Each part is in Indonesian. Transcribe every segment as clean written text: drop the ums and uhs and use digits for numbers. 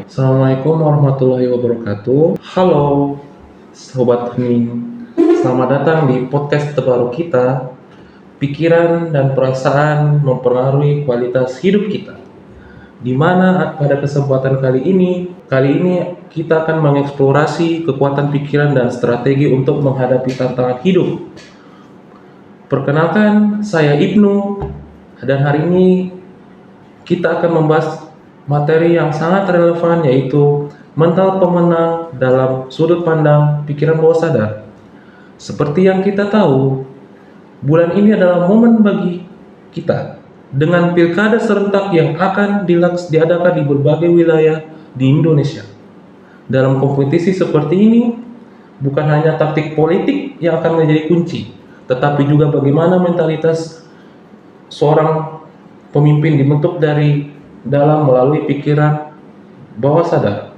Assalamualaikum warahmatullahi wabarakatuh. Halo, Sobat Hening. Selamat datang di podcast terbaru kita. Pikiran dan perasaan mempengaruhi kualitas hidup kita. Di mana pada kesempatan kali ini kita akan mengeksplorasi kekuatan pikiran dan strategi untuk menghadapi tantangan hidup. Perkenalkan, saya Ibnu, dan hari ini kita akan membahas materi yang sangat relevan, yaitu mental pemenang dalam sudut pandang pikiran bawah sadar. Seperti yang kita tahu, bulan ini adalah momen bagi kita dengan pilkada serentak yang akan diadakan di berbagai wilayah di Indonesia. Dalam kompetisi seperti ini, bukan hanya taktik politik yang akan menjadi kunci, tetapi juga bagaimana mentalitas seorang pemimpin dibentuk dari dalam melalui pikiran bawah sadar.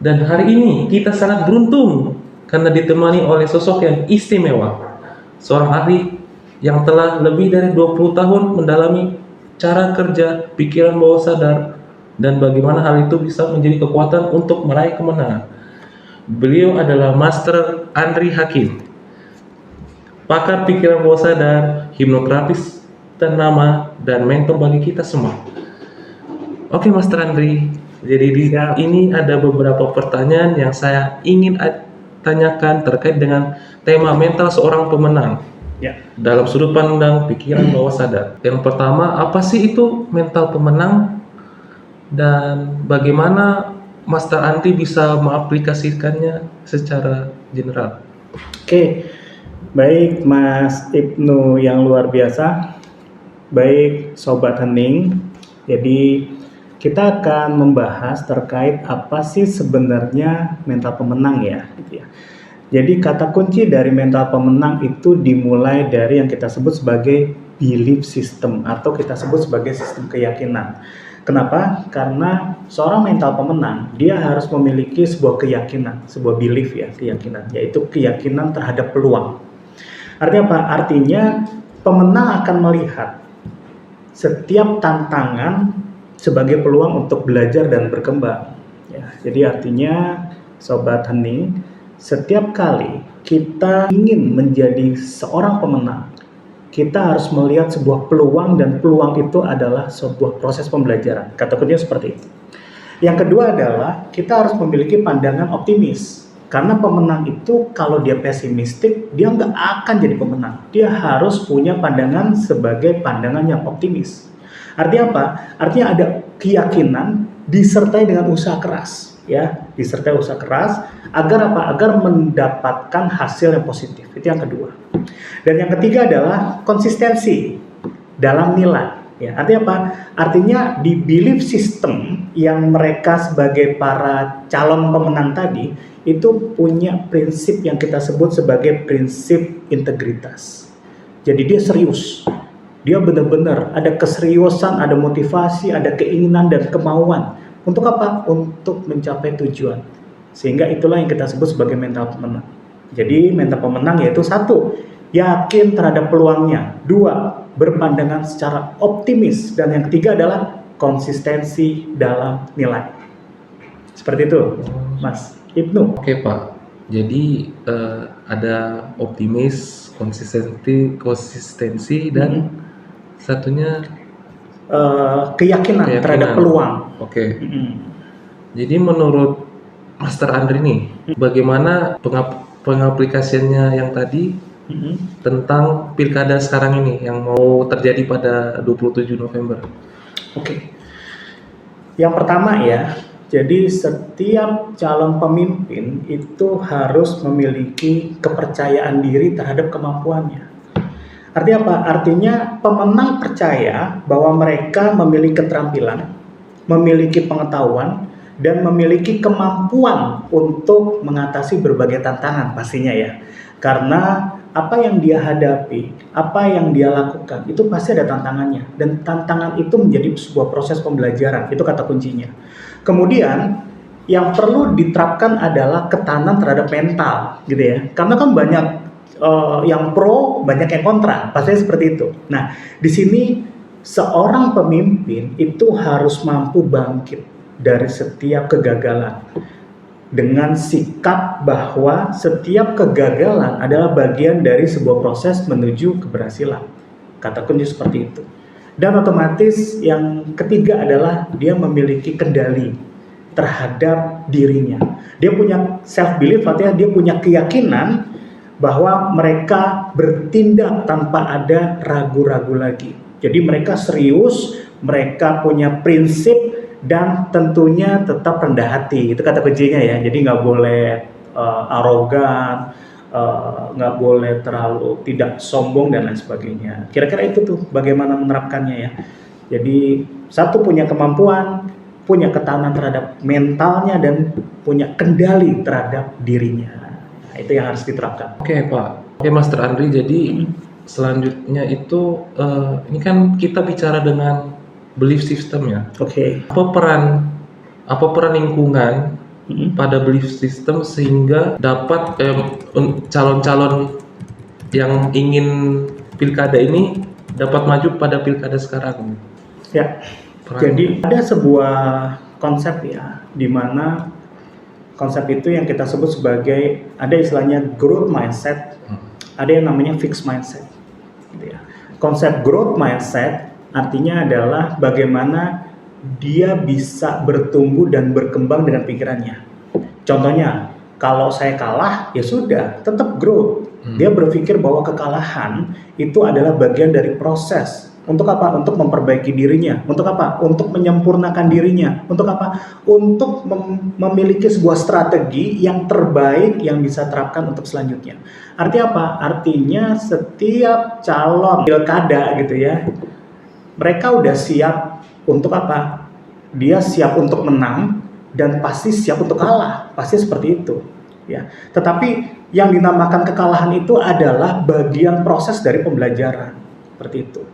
Dan hari ini kita sangat beruntung karena ditemani oleh sosok yang istimewa, seorang ahli yang telah lebih dari 20 tahun mendalami cara kerja pikiran bawah sadar dan bagaimana hal itu bisa menjadi kekuatan untuk meraih kemenangan. Beliau adalah Master Andri Hakim, pakar pikiran bawah sadar, hipnoterapis ternama, dan mentor bagi kita semua. Oke, Master Andri, jadi ini ada beberapa pertanyaan yang saya ingin tanyakan terkait dengan tema mental seorang pemenang dalam sudut pandang pikiran bawah sadar. Yang pertama, apa sih itu mental pemenang dan bagaimana Master Andri bisa mengaplikasikannya secara general? Oke, baik Mas Ibnu yang luar biasa, baik Sobat Hening. Jadi kita akan membahas terkait apa sih sebenarnya mental pemenang ya. Jadi kata kunci dari mental pemenang itu dimulai dari yang kita sebut sebagai belief system atau kita sebut sebagai sistem keyakinan. Kenapa? Karena seorang mental pemenang dia harus memiliki sebuah keyakinan, sebuah belief ya, keyakinan, yaitu keyakinan terhadap peluang. Artinya apa? Artinya pemenang akan melihat setiap tantangan sebagai peluang untuk belajar dan berkembang. Ya, jadi artinya Sobat Hening, setiap kali kita ingin menjadi seorang pemenang, kita harus melihat sebuah peluang dan peluang itu adalah sebuah proses pembelajaran. Kata kuncinya seperti itu. Yang kedua adalah kita harus memiliki pandangan optimis. Karena pemenang itu kalau dia pesimistik, dia nggak akan jadi pemenang. Dia harus punya pandangan sebagai pandangan yang optimis. Artinya apa? Artinya ada keyakinan disertai dengan usaha keras, ya, disertai usaha keras agar apa? Agar mendapatkan hasil yang positif. Itu yang kedua. Dan yang ketiga adalah konsistensi dalam nilai. Ya, artinya apa? Artinya di belief system yang mereka sebagai para calon pemenang tadi itu punya prinsip yang kita sebut sebagai prinsip integritas. Jadi dia serius. Dia benar-benar ada keseriusan, ada motivasi, ada keinginan dan kemauan. Untuk apa? Untuk mencapai tujuan. Sehingga itulah yang kita sebut sebagai mental pemenang. Jadi mental pemenang yaitu satu, yakin terhadap peluangnya. Dua, berpandangan secara optimis. Dan yang ketiga adalah konsistensi dalam nilai. Seperti itu, Mas Ibnu. Oke, Pak. Jadi ada optimis, konsistensi dan satunya keyakinan terhadap peluang. Oke. Jadi menurut Master Andri nih, bagaimana pengaplikasiannya yang tadi tentang pilkada sekarang ini yang mau terjadi pada 27 November? Oke. Yang pertama ya, jadi setiap calon pemimpin itu harus memiliki kepercayaan diri terhadap kemampuannya. Artinya apa? Artinya pemenang percaya bahwa mereka memiliki keterampilan, memiliki pengetahuan, dan memiliki kemampuan untuk mengatasi berbagai tantangan pastinya ya. Karena apa yang dia hadapi, apa yang dia lakukan, itu pasti ada tantangannya. Dan tantangan itu menjadi sebuah proses pembelajaran, itu kata kuncinya. Kemudian yang perlu diterapkan adalah ketahanan terhadap mental gitu ya. Karena kan banyak yang pro, banyak yang kontra, pasti seperti itu. Nah, di sini seorang pemimpin itu harus mampu bangkit dari setiap kegagalan dengan sikap bahwa setiap kegagalan adalah bagian dari sebuah proses menuju keberhasilan. Kata kunci seperti itu. Dan otomatis yang ketiga adalah dia memiliki kendali terhadap dirinya. Dia punya self belief, artinya dia punya keyakinan bahwa mereka bertindak tanpa ada ragu-ragu lagi. Jadi mereka serius, mereka punya prinsip, dan tentunya tetap rendah hati. Itu kata kuncinya ya. Jadi nggak boleh arogan, nggak boleh terlalu tidak sombong dan lain sebagainya. Kira-kira itu tuh bagaimana menerapkannya ya. Jadi satu, punya kemampuan, punya ketahanan terhadap mentalnya, dan punya kendali terhadap dirinya. Nah, itu yang harus diterapkan. Oke Pak, oke Master Andri. Jadi selanjutnya itu ini kan kita bicara dengan belief system ya. Oke. Apa peran lingkungan pada belief system sehingga dapat calon-calon yang ingin pilkada ini dapat maju pada pilkada sekarang? Ya. Peran. Jadi ada sebuah konsep ya, di mana konsep itu yang kita sebut sebagai, ada istilahnya growth mindset, ada yang namanya fixed mindset. Gitu ya. Konsep growth mindset artinya adalah bagaimana dia bisa bertumbuh dan berkembang dengan pikirannya. Contohnya, kalau saya kalah, ya sudah, tetap growth. Dia berpikir bahwa kekalahan itu adalah bagian dari proses. Untuk apa? Untuk memperbaiki dirinya. Untuk apa? Untuk menyempurnakan dirinya. Untuk apa? Untuk memiliki sebuah strategi yang terbaik yang bisa terapkan untuk selanjutnya. Artinya apa? Artinya setiap calon pilkada gitu ya, mereka udah siap untuk apa? Dia siap untuk menang dan pasti siap untuk kalah. Pasti seperti itu. Ya. Tetapi yang dinamakan kekalahan itu adalah bagian proses dari pembelajaran. Seperti itu.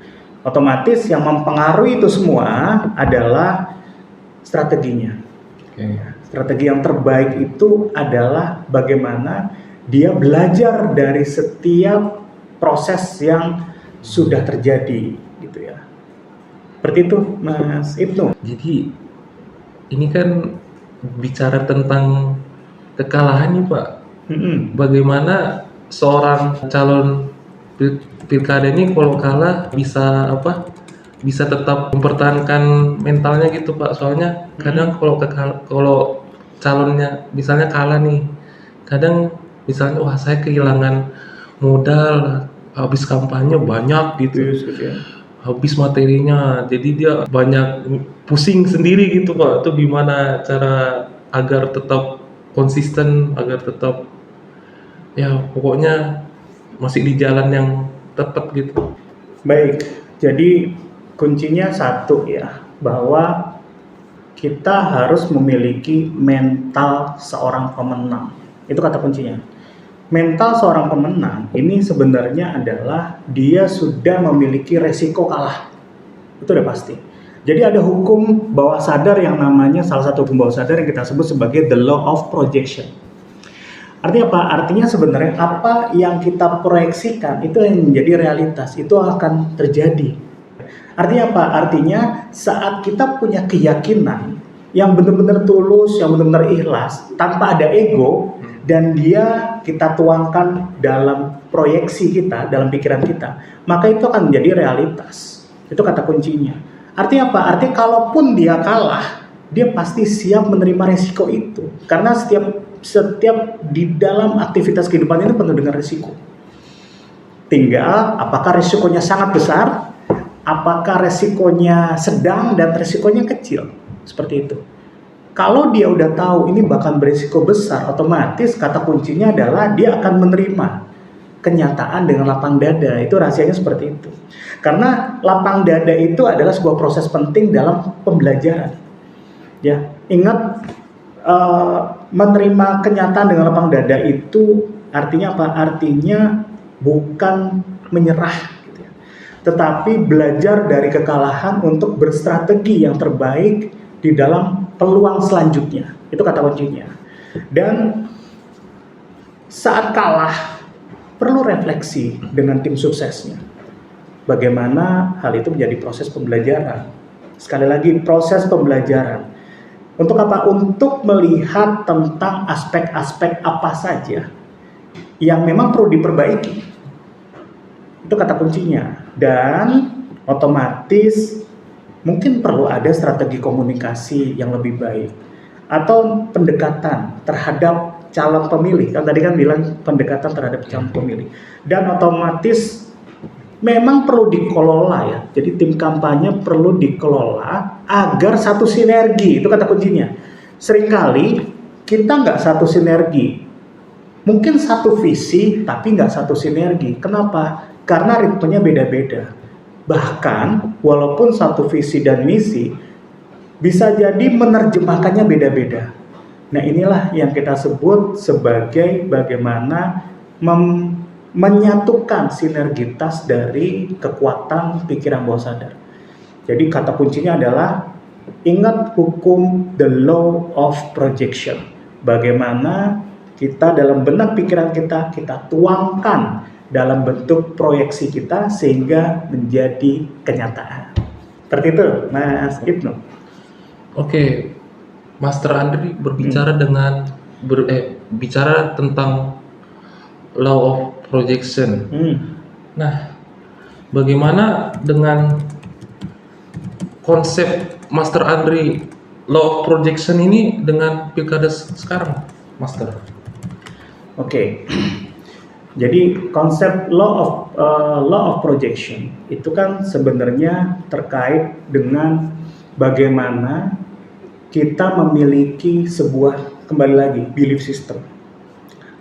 Otomatis yang mempengaruhi itu semua adalah strateginya. Okay. Strategi yang terbaik itu adalah bagaimana dia belajar dari setiap proses yang sudah terjadi. Seperti itu, Mas Ibnu. Jadi ini kan bicara tentang kekalahan nih Pak. Bagaimana seorang calon pilkada ini kalau kalah bisa apa? Bisa tetap mempertahankan mentalnya gitu Pak. Soalnya kadang kalau calonnya misalnya kalah nih, kadang misalnya wah saya kehilangan modal, habis kampanye banyak gitu. Habis materinya, jadi dia banyak pusing sendiri gitu Pak. Itu gimana cara agar tetap konsisten, agar tetap ya pokoknya masih di jalan yang tepat gitu. Baik, jadi kuncinya satu ya, bahwa kita harus memiliki mental seorang pemenang. Itu kata kuncinya. Mental seorang pemenang ini sebenarnya adalah dia sudah memiliki resiko kalah. Itu udah pasti. Jadi ada hukum bawah sadar yang namanya, salah satu hukum bawah sadar yang kita sebut sebagai the law of projection. Artinya apa? Artinya sebenarnya apa yang kita proyeksikan itu yang menjadi realitas, itu akan terjadi. Artinya apa? Artinya saat kita punya keyakinan yang benar-benar tulus, yang benar-benar ikhlas, tanpa ada ego, dan dia kita tuangkan dalam proyeksi kita, dalam pikiran kita, maka itu akan menjadi realitas. Itu kata kuncinya. Artinya apa? Artinya kalaupun dia kalah, dia pasti siap menerima resiko itu. Karena setiap di dalam aktivitas kehidupan ini penuh dengan resiko. Tinggal apakah resikonya sangat besar, apakah resikonya sedang, dan resikonya kecil. Seperti itu. Kalau dia udah tahu ini bakal berisiko besar, otomatis kata kuncinya adalah dia akan menerima kenyataan dengan lapang dada. Itu rahasianya seperti itu. Karena lapang dada itu adalah sebuah proses penting dalam pembelajaran. Ya, ingat menerima kenyataan dengan lapang dada itu artinya apa? Artinya bukan menyerah, gitu ya. Tetapi belajar dari kekalahan untuk berstrategi yang terbaik di dalam peluang selanjutnya. Itu kata kuncinya. Dan saat kalah perlu refleksi dengan tim suksesnya. Bagaimana hal itu menjadi proses pembelajaran. Sekali lagi, proses pembelajaran. Untuk apa? Untuk melihat tentang aspek-aspek apa saja yang memang perlu diperbaiki. Itu kata kuncinya. Dan otomatis mungkin perlu ada strategi komunikasi yang lebih baik atau pendekatan terhadap calon pemilih. Kan tadi kan bilang pendekatan terhadap calon pemilih. Dan otomatis memang perlu dikelola ya. Jadi tim kampanye perlu dikelola agar satu sinergi. Itu kata kuncinya. Seringkali kita nggak satu sinergi. Mungkin satu visi tapi nggak satu sinergi. Kenapa? Karena ritmenya beda-beda. Bahkan walaupun satu visi dan misi bisa jadi menerjemahkannya beda-beda. Nah inilah yang kita sebut sebagai bagaimana menyatukan sinergitas dari kekuatan pikiran bawah sadar. Jadi kata kuncinya adalah ingat hukum the law of projection. Bagaimana kita dalam benak pikiran kita tuangkan dalam bentuk proyeksi kita sehingga menjadi kenyataan. Seperti itu, Mas Ibnu. Oke, Master Andri berbicara bicara tentang law of projection. Nah, bagaimana dengan konsep Master Andri law of projection ini dengan pilkada sekarang, Master? Oke. Jadi konsep law of projection itu kan sebenarnya terkait dengan bagaimana kita memiliki sebuah, kembali lagi, belief system.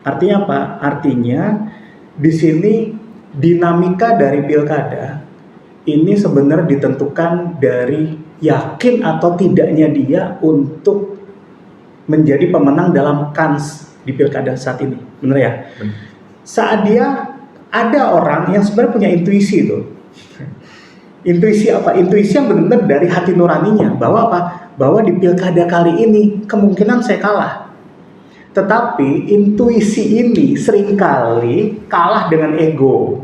Artinya apa? Artinya di sini dinamika dari pilkada ini sebenarnya ditentukan dari yakin atau tidaknya dia untuk menjadi pemenang dalam kans di pilkada saat ini. Benar ya? Saat dia ada orang yang sebenarnya punya intuisi itu. Intuisi apa? Intuisi yang benar-benar dari hati nuraninya. Bahwa apa? Bahwa di pilkada kali ini kemungkinan saya kalah. Tetapi intuisi ini seringkali kalah dengan ego.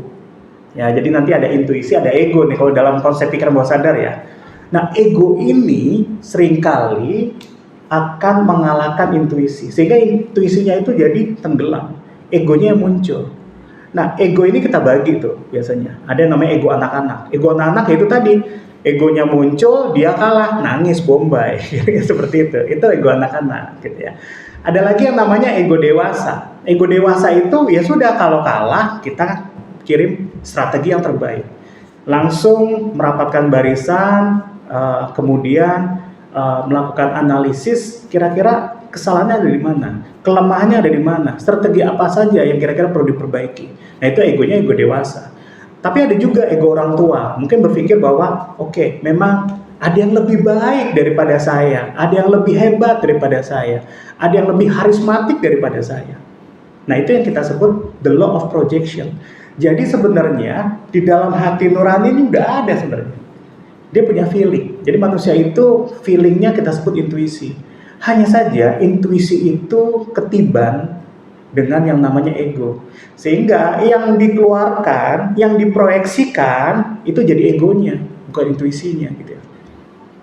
Ya, jadi nanti ada intuisi, ada ego nih kalau dalam konsep pikiran bawah sadar ya. Nah, ego ini seringkali akan mengalahkan intuisi. Sehingga intuisinya itu jadi tenggelam. Egonya yang muncul. Nah, ego ini kita bagi tuh biasanya. Ada yang namanya ego anak-anak. Ego anak-anak itu tadi, egonya muncul, dia kalah, nangis, bombay. Seperti itu. Itu ego anak-anak gitu ya. Ada lagi yang namanya ego dewasa. Ego dewasa itu ya sudah, kalau kalah kita kirim strategi yang terbaik. Langsung merapatkan barisan, kemudian melakukan analisis kira-kira kesalahannya ada di mana, kelemahannya ada di mana, strategi apa saja yang kira-kira perlu diperbaiki. Nah itu egonya ego dewasa. Tapi ada juga ego orang tua, mungkin berpikir bahwa oke, memang ada yang lebih baik daripada saya, ada yang lebih hebat daripada saya, ada yang lebih harismatik daripada saya. Nah itu yang kita sebut the law of projection. Jadi sebenarnya di dalam hati nurani ini udah ada sebenarnya. Dia punya feeling. Jadi manusia itu feelingnya kita sebut intuisi. Hanya saja intuisi itu ketiban dengan yang namanya ego. Sehingga yang dikeluarkan, yang diproyeksikan itu jadi egonya, bukan intuisinya gitu ya.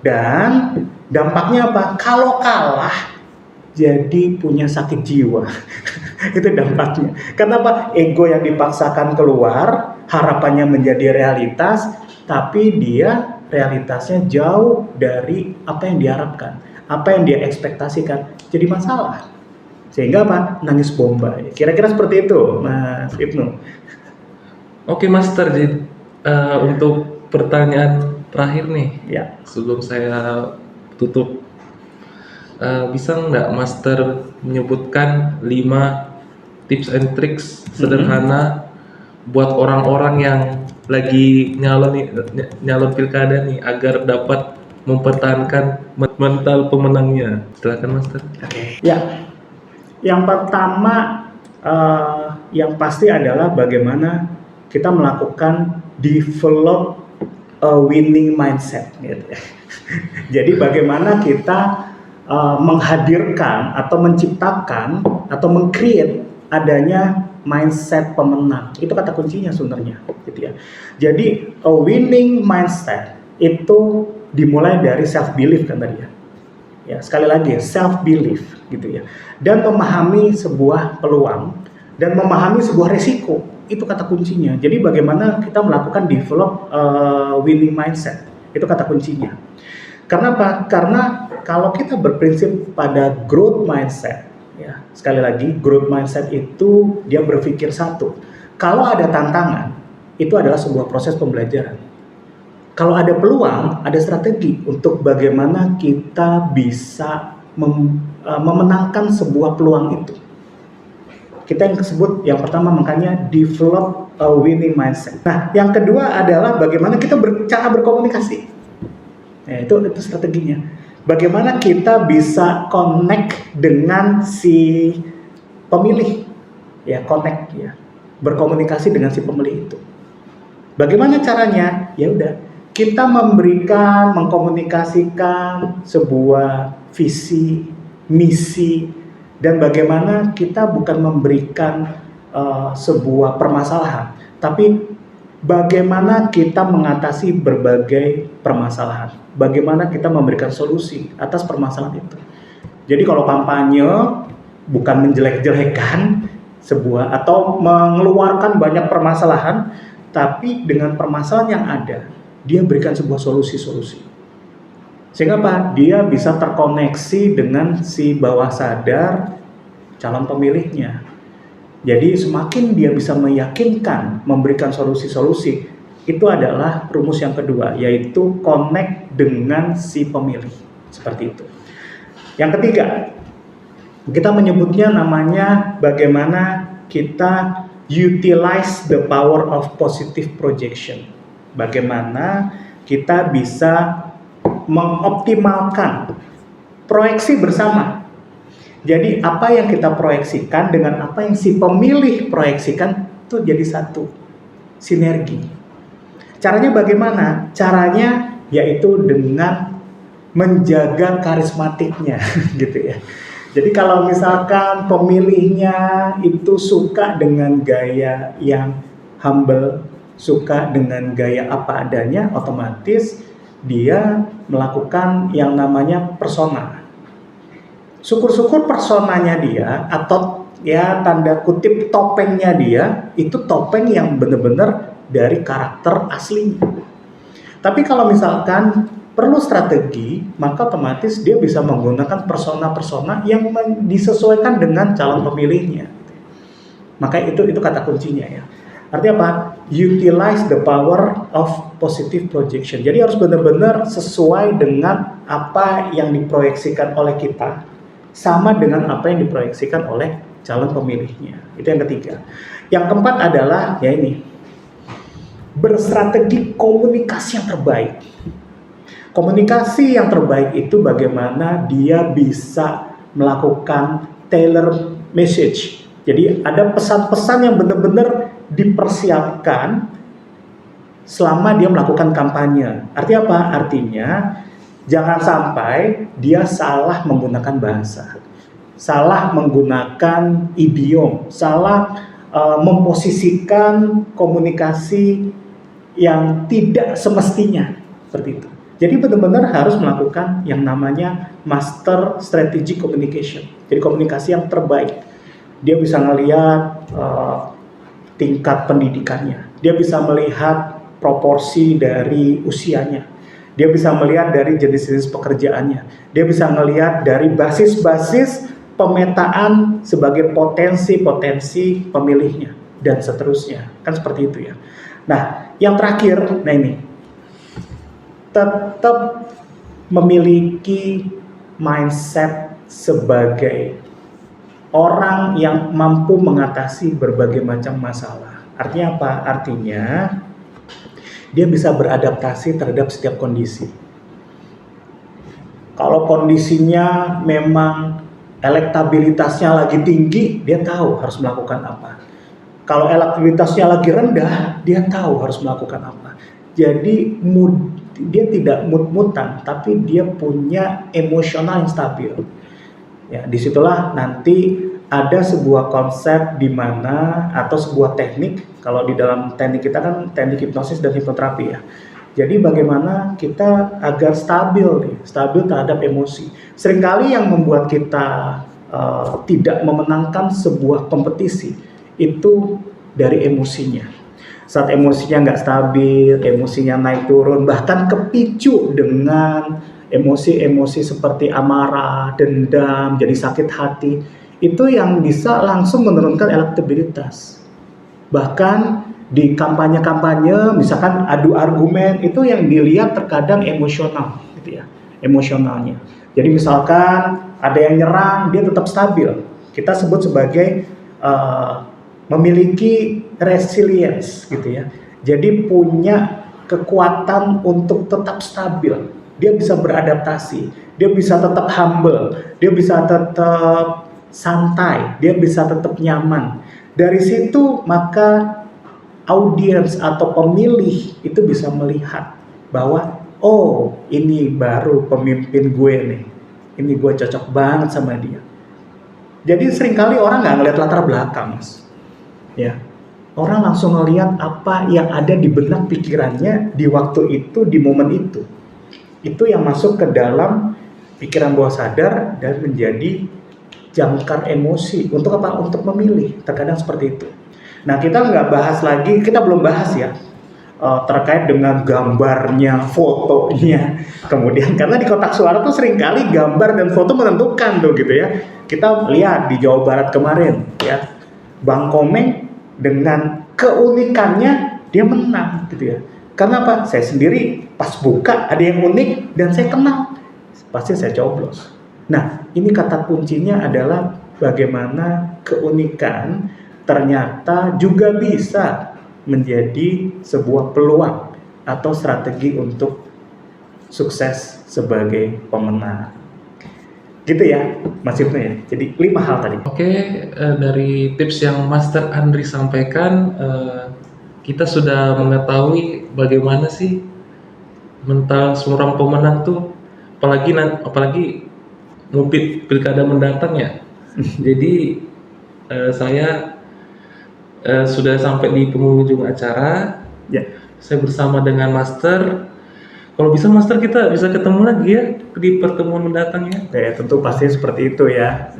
Dan dampaknya apa? Kalau kalah jadi punya sakit jiwa. Itu dampaknya. Kenapa? Ego yang dipaksakan keluar, harapannya menjadi realitas, tapi dia realitasnya jauh dari apa yang diharapkan, apa yang dia ekspektasikan, jadi masalah. Sehingga apa? Nangis bombay. Kira-kira seperti itu, Mas Ibnu. Oke, Master. Jadi untuk pertanyaan terakhir nih, Ya. sebelum saya tutup, bisa nggak Master menyebutkan 5 tips and tricks sederhana buat orang-orang yang lagi nyalon pilkada nih agar dapat mempertahankan mental pemenangnya? Silakan, Master. Oke. Ya. Yang pertama yang pasti adalah bagaimana kita melakukan develop a winning mindset gitu ya. Jadi bagaimana kita menghadirkan atau menciptakan atau meng-create adanya mindset pemenang. Itu kata kuncinya sebenarnya gitu ya. Jadi a winning mindset itu dimulai dari self belief kan tadi ya. Ya, sekali lagi self belief gitu ya. Dan memahami sebuah peluang dan memahami sebuah resiko. Itu kata kuncinya. Jadi bagaimana kita melakukan develop winning mindset. Itu kata kuncinya. Karena apa? Karena kalau kita berprinsip pada growth mindset, ya, sekali lagi growth mindset itu dia berpikir satu. Kalau ada tantangan, itu adalah sebuah proses pembelajaran. Kalau ada peluang, ada strategi untuk bagaimana kita bisa memenangkan sebuah peluang itu. Kita yang disebut yang pertama makanya develop a winning mindset. Nah, yang kedua adalah bagaimana kita cara berkomunikasi. Nah, itu strateginya. Bagaimana kita bisa connect dengan si pemilih, ya connect ya, berkomunikasi dengan si pemilih itu. Bagaimana caranya? Ya udah, kita mengkomunikasikan sebuah visi, misi, dan bagaimana kita bukan memberikan sebuah permasalahan, tapi bagaimana kita mengatasi berbagai permasalahan, bagaimana kita memberikan solusi atas permasalahan itu. Jadi kalau kampanye bukan menjelek-jelekan sebuah atau mengeluarkan banyak permasalahan, tapi dengan permasalahan yang ada, dia berikan sebuah solusi-solusi. Sehingga apa? Dia bisa terkoneksi dengan si bawah sadar calon pemilihnya. Jadi semakin dia bisa meyakinkan, memberikan solusi-solusi, itu adalah rumus yang kedua, yaitu connect dengan si pemilih. Seperti itu. Yang ketiga, kita menyebutnya namanya bagaimana kita utilize the power of positive projection. Bagaimana kita bisa mengoptimalkan proyeksi bersama. Jadi apa yang kita proyeksikan dengan apa yang si pemilih proyeksikan itu jadi satu, sinergi. Caranya bagaimana? Caranya yaitu dengan menjaga karismatiknya gitu ya. Jadi kalau misalkan pemilihnya itu suka dengan gaya yang humble, suka dengan gaya apa adanya, otomatis dia melakukan yang namanya persona. Syukur-syukur personanya dia atau ya tanda kutip topengnya dia itu topeng yang benar-benar dari karakter aslinya. Tapi kalau misalkan perlu strategi, maka otomatis dia bisa menggunakan persona-persona yang disesuaikan dengan calon pemilihnya. Maka itu kata kuncinya ya. Artinya apa? Utilize the power of positive projection. Jadi harus benar-benar sesuai dengan apa yang diproyeksikan oleh kita, sama dengan apa yang diproyeksikan oleh calon pemilihnya. Itu yang ketiga. Yang keempat adalah ya ini, berstrategi komunikasi yang terbaik. Komunikasi yang terbaik itu bagaimana dia bisa melakukan tailor message. Jadi ada pesan-pesan yang benar-benar dipersiapkan selama dia melakukan kampanye. Artinya apa? Artinya jangan sampai dia salah menggunakan bahasa, salah menggunakan idiom, salah memposisikan komunikasi yang tidak semestinya, seperti itu. Jadi benar-benar harus melakukan yang namanya master strategic communication. Jadi komunikasi yang terbaik. Dia bisa melihat tingkat pendidikannya, dia bisa melihat proporsi dari usianya, dia bisa melihat dari jenis-jenis pekerjaannya, dia bisa melihat dari basis-basis pemetaan sebagai potensi-potensi pemilihnya, dan seterusnya. Kan seperti itu ya. Nah, yang terakhir, nah ini, tetap memiliki mindset sebagai orang yang mampu mengatasi berbagai macam masalah. Artinya apa? Artinya dia bisa beradaptasi terhadap setiap kondisi. Kalau kondisinya memang elektabilitasnya lagi tinggi, dia tahu harus melakukan apa. Kalau elektabilitasnya lagi rendah, dia tahu harus melakukan apa. Jadi dia tidak mut-mutan, tapi dia punya emosional yang stabil. Ya, disitulah nanti ada sebuah konsep di mana atau sebuah teknik, kalau di dalam teknik kita kan teknik hipnosis dan hipnoterapi ya. Jadi bagaimana kita agar stabil terhadap emosi. Seringkali yang membuat kita tidak memenangkan sebuah kompetisi itu dari emosinya. Saat emosinya nggak stabil, emosinya naik turun, bahkan kepicu dengan emosi-emosi seperti amarah, dendam, jadi sakit hati, itu yang bisa langsung menurunkan elektabilitas. Bahkan di kampanye-kampanye, misalkan adu argumen, itu yang dilihat terkadang emosional, gitu ya, emosionalnya. Jadi misalkan ada yang nyerang, dia tetap stabil. Kita sebut sebagai memiliki resilience, gitu ya. Jadi punya kekuatan untuk tetap stabil. Dia bisa beradaptasi, dia bisa tetap humble, dia bisa tetap santai, dia bisa tetap nyaman. Dari situ maka audiens atau pemilih itu bisa melihat bahwa oh ini baru pemimpin gue nih, ini gue cocok banget sama dia. Jadi seringkali orang nggak ngeliat latar belakang, Mas. Ya, orang langsung ngeliat apa yang ada di benak pikirannya di waktu itu, di momen itu. Itu yang masuk ke dalam pikiran bawah sadar dan menjadi jangkar emosi. Untuk apa? Untuk memilih. Terkadang seperti itu. Nah, kita nggak bahas lagi, kita belum bahas ya terkait dengan gambarnya, fotonya. Kemudian karena di kotak suara tuh seringkali gambar dan foto menentukan tuh gitu ya. Kita lihat di Jawa Barat kemarin ya, Bang Komeng dengan keunikannya dia menang gitu ya. Karena apa? Saya sendiri pas buka ada yang unik dan saya kenal, pasti saya coblos. Nah, ini kata kuncinya adalah bagaimana keunikan ternyata juga bisa menjadi sebuah peluang atau strategi untuk sukses sebagai pemenang. Gitu ya, Mas Ibnu ya. Jadi 5 hal tadi. Oke, dari tips yang Master Andri sampaikan, kita sudah mengetahui bagaimana sih mental seorang pemenang tuh, apalagi ngumpet pilkada mendatang ya. Jadi saya sudah sampai di penghujung acara. Ya. Saya bersama dengan Master. Kalau bisa Master kita bisa ketemu lagi ya di pertemuan mendatang ya. Oke, tentu pasti seperti itu ya,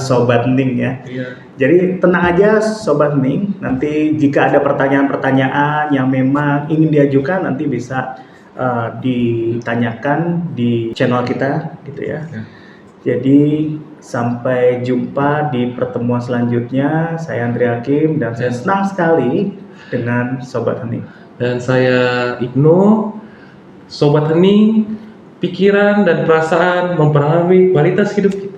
Sobat Ning ya. Iya. Jadi tenang aja Sobat Ning, nanti jika ada pertanyaan-pertanyaan yang memang ingin diajukan nanti bisa ditanyakan di channel kita gitu ya. Jadi sampai jumpa di pertemuan selanjutnya. Saya Andri Hakim dan saya senang sekali dengan Sobat Hening. Dan saya Ibnu. Sobat Hening, pikiran dan perasaan mempengaruhi kualitas hidup kita.